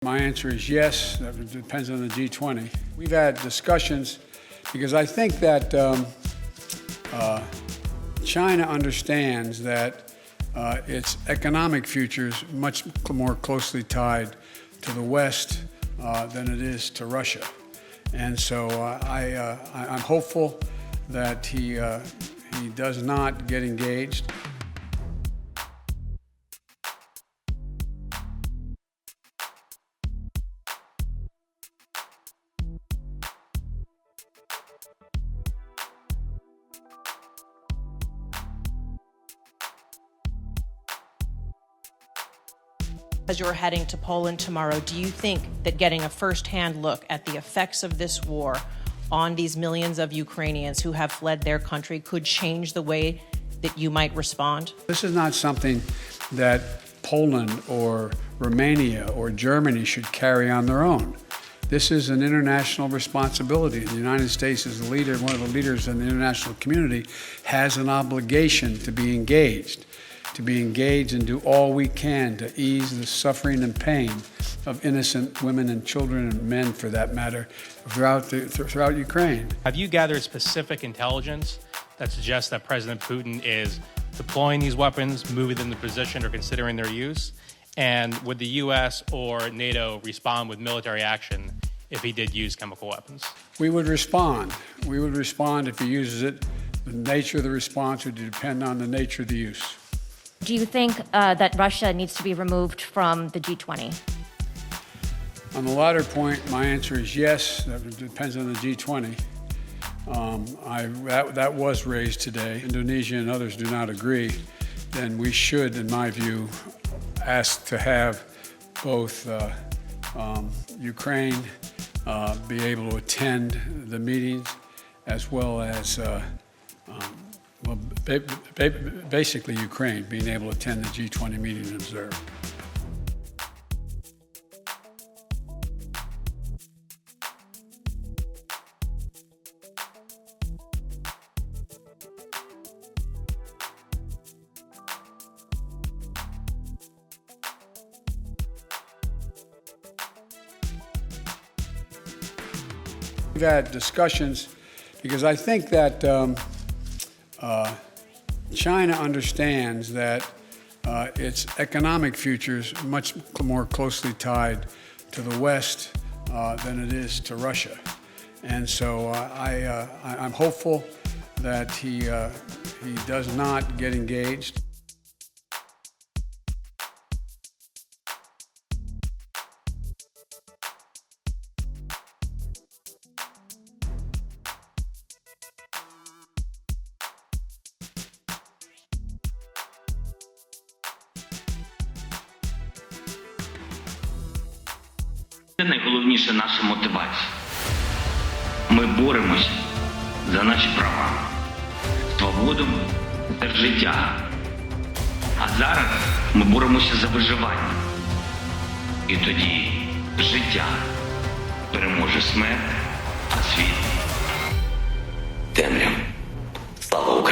My answer is yes. That depends on the G20. We've had discussions because I think that China understands that its economic future is much more closely tied to the West than it is to Russia. And so I'm hopeful that he does not get engaged. As you're heading to Poland tomorrow, do you think that getting a first-hand look at the effects of this war on these millions of Ukrainians who have fled their country could change the way that you might respond? This is not something that Poland or Romania or Germany should carry on their own. This is an international responsibility. The United States, as the leader, one of the leaders in the international community, has an obligation to be engaged and do all we can to ease the suffering and pain of innocent women and children and men, for that matter, throughout Ukraine. Have you gathered specific intelligence that suggests that President Putin is deploying these weapons, moving them to position, or considering their use? And would the U.S. or NATO respond with military action if he did use chemical weapons? We would respond. We would respond if he uses it. The nature of the response would depend on the nature of the use. Do you think that Russia needs to be removed from the G20? On the latter point, my answer is yes. That depends on the G20. That was raised today. Indonesia and others do not agree. Then we should, in my view, ask to have both Ukraine be able to attend the meetings, as well as basically Ukraine being able to attend the G20 meeting and observe. We've had discussions because I think that China understands that its economic future is much more closely tied to the West than it is to Russia. And so I'm hopeful that he does not get engaged. Це найголовніша наша мотивація. Ми боремося за наші права, свободу та життя. А зараз ми боремося за виживання. І тоді життя переможе смерть, а світ – темряву. Слава Україні!